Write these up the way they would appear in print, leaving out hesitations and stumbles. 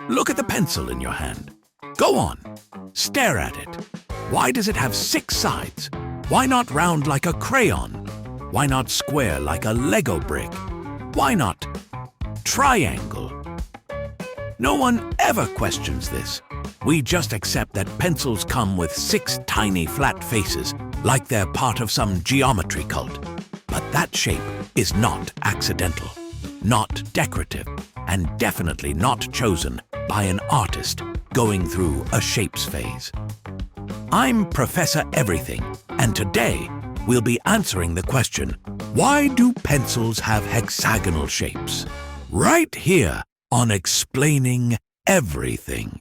Look at the pencil in your hand. Go on, stare at it. Why does it have 6 sides? Why not round like a crayon? Why not square like a Lego brick? Why not triangle? No one ever questions this. We just accept that pencils come with 6 tiny flat faces, like they're part of some geometry cult. But that shape is not accidental, not decorative, and definitely not chosen by an artist going through a shapes phase. I'm Professor Everything, and today we'll be answering the question, why do pencils have hexagonal shapes? Right here on Explaining Everything.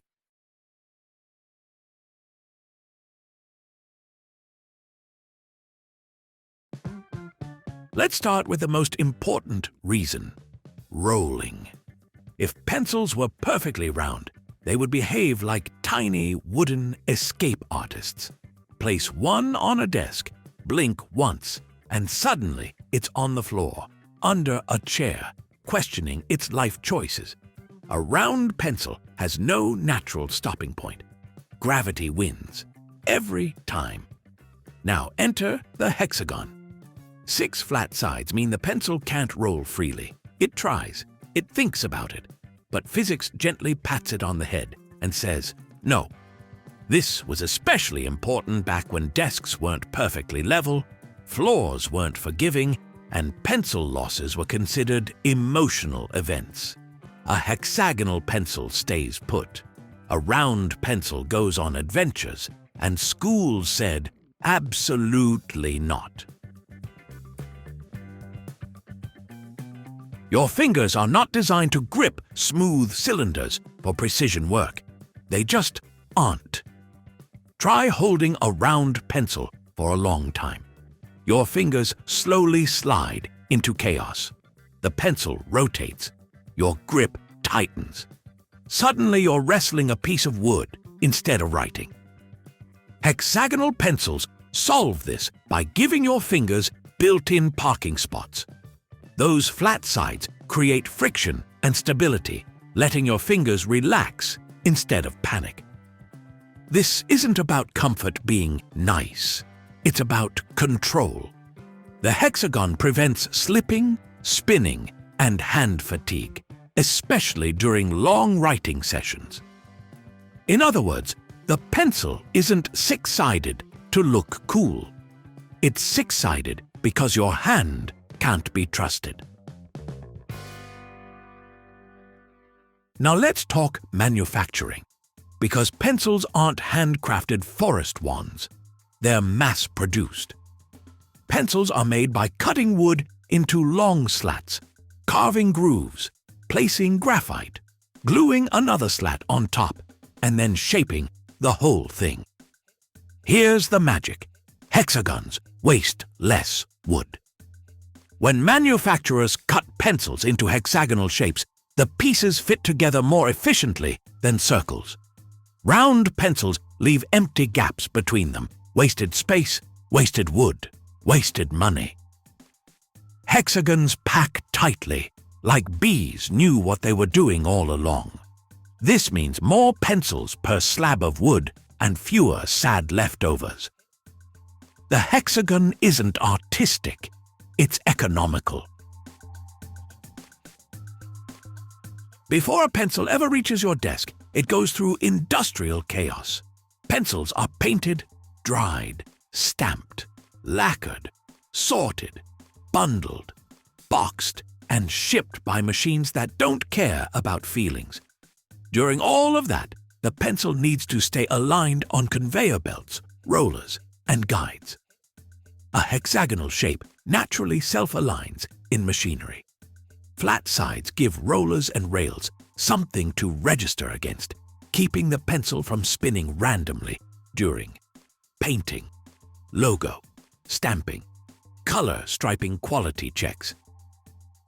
Let's start with the most important reason, rolling. If pencils were perfectly round, they would behave like tiny wooden escape artists. Place one on a desk, blink once, and suddenly it's on the floor, under a chair, questioning its life choices. A round pencil has no natural stopping point. Gravity wins, every time. Now enter the hexagon. 6 flat sides mean the pencil can't roll freely. It tries, it thinks about it, but physics gently pats it on the head and says, no. This was especially important back when desks weren't perfectly level, floors weren't forgiving, and pencil losses were considered emotional events. A hexagonal pencil stays put. A round pencil goes on adventures, and schools said, absolutely not. Your fingers are not designed to grip smooth cylinders for precision work. They just aren't. Try holding a round pencil for a long time. Your fingers slowly slide into chaos. The pencil rotates. Your grip tightens. Suddenly you're wrestling a piece of wood instead of writing. Hexagonal pencils solve this by giving your fingers built-in parking spots. Those flat sides create friction and stability, letting your fingers relax instead of panic. This isn't about comfort being nice. It's about control. The hexagon prevents slipping, spinning, and hand fatigue, especially during long writing sessions. In other words, the pencil isn't 6-sided to look cool. It's 6-sided because your hand can't be trusted. Now let's talk manufacturing, because pencils aren't handcrafted forest wands. They're mass-produced. Pencils are made by cutting wood into long slats, carving grooves, placing graphite, gluing another slat on top, and then shaping the whole thing. Here's the magic. Hexagons waste less wood. When manufacturers cut pencils into hexagonal shapes, the pieces fit together more efficiently than circles. Round pencils leave empty gaps between them, wasted space, wasted wood, wasted money. Hexagons pack tightly, like bees knew what they were doing all along. This means more pencils per slab of wood and fewer sad leftovers. The hexagon isn't artistic. It's economical. Before a pencil ever reaches your desk, it goes through industrial chaos. Pencils are painted, dried, stamped, lacquered, sorted, bundled, boxed, and shipped by machines that don't care about feelings. During all of that, the pencil needs to stay aligned on conveyor belts, rollers, and guides. A hexagonal shape naturally self-aligns in machinery. Flat sides give rollers and rails something to register against, keeping the pencil from spinning randomly during painting, logo, stamping, color striping quality checks.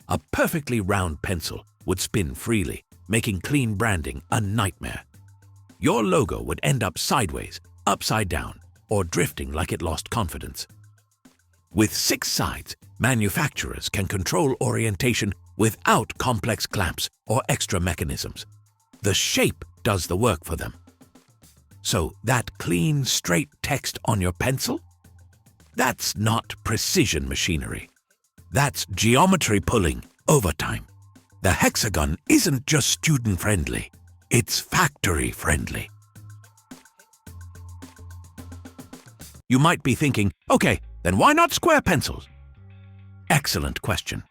A perfectly round pencil would spin freely, making clean branding a nightmare. Your logo would end up sideways, upside down, or drifting like it lost confidence. With 6 sides, manufacturers can control orientation without complex clamps or extra mechanisms. The shape does the work for them. So that clean, straight text on your pencil? That's not precision machinery. That's geometry pulling overtime. The hexagon isn't just student-friendly, it's factory-friendly. You might be thinking, okay, then why not square pencils? Excellent question.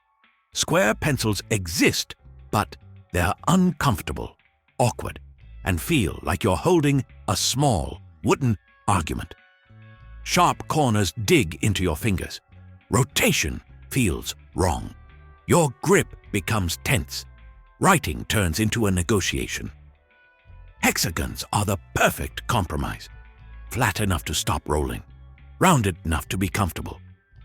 Square pencils exist, but they're uncomfortable, awkward, and feel like you're holding a small, wooden argument. Sharp corners dig into your fingers. Rotation feels wrong. Your grip becomes tense. Writing turns into a negotiation. Hexagons are the perfect compromise. Flat enough to stop rolling, rounded enough to be comfortable,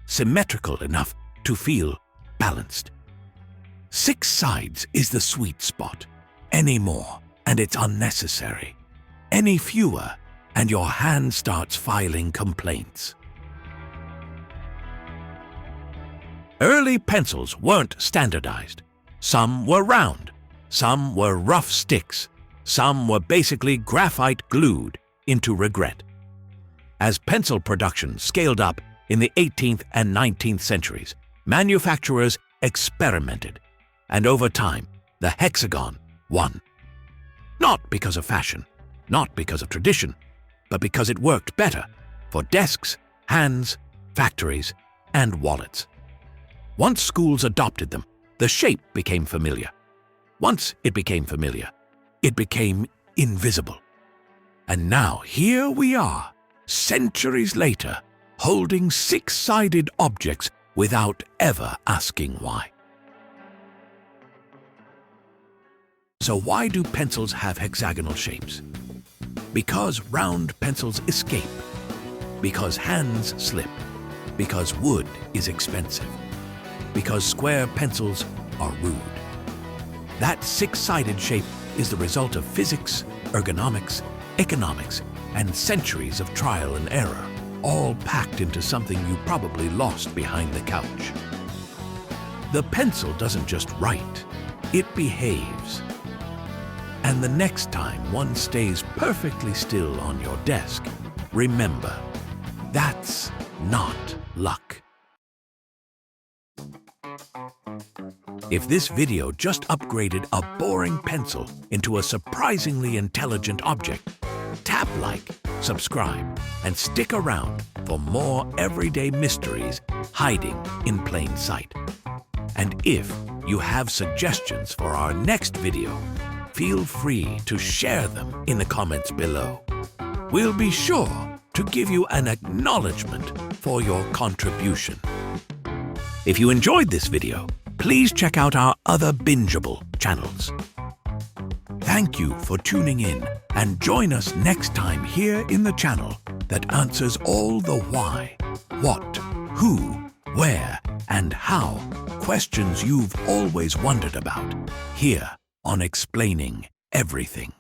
symmetrical enough to feel balanced. 6 sides is the sweet spot. Any more, and it's unnecessary. Any fewer, and your hand starts filing complaints. Early pencils weren't standardized. Some were round, some were rough sticks, some were basically graphite glued into regret. As pencil production scaled up in the 18th and 19th centuries, manufacturers experimented, and over time, the hexagon won. Not because of fashion, not because of tradition, but because it worked better for desks, hands, factories, and wallets. Once schools adopted them, the shape became familiar. Once it became familiar, it became invisible. And now here we are, centuries later, holding 6-sided objects without ever asking why. So why do pencils have hexagonal shapes? Because round pencils escape. Because hands slip. Because wood is expensive. Because square pencils are rude. That 6-sided shape is the result of physics, ergonomics, economics, and centuries of trial and error, all packed into something you probably lost behind the couch. The pencil doesn't just write, it behaves. And the next time one stays perfectly still on your desk, remember, that's not luck. If this video just upgraded a boring pencil into a surprisingly intelligent object, tap like, subscribe, and stick around for more everyday mysteries hiding in plain sight. And if you have suggestions for our next video, feel free to share them in the comments below. We'll be sure to give you an acknowledgement for your contribution. If you enjoyed this video, please check out our other bingeable channels. Thank you for tuning in, and join us next time here in the channel that answers all the why, what, who, where, and how questions you've always wondered about, here on Explaining Everything.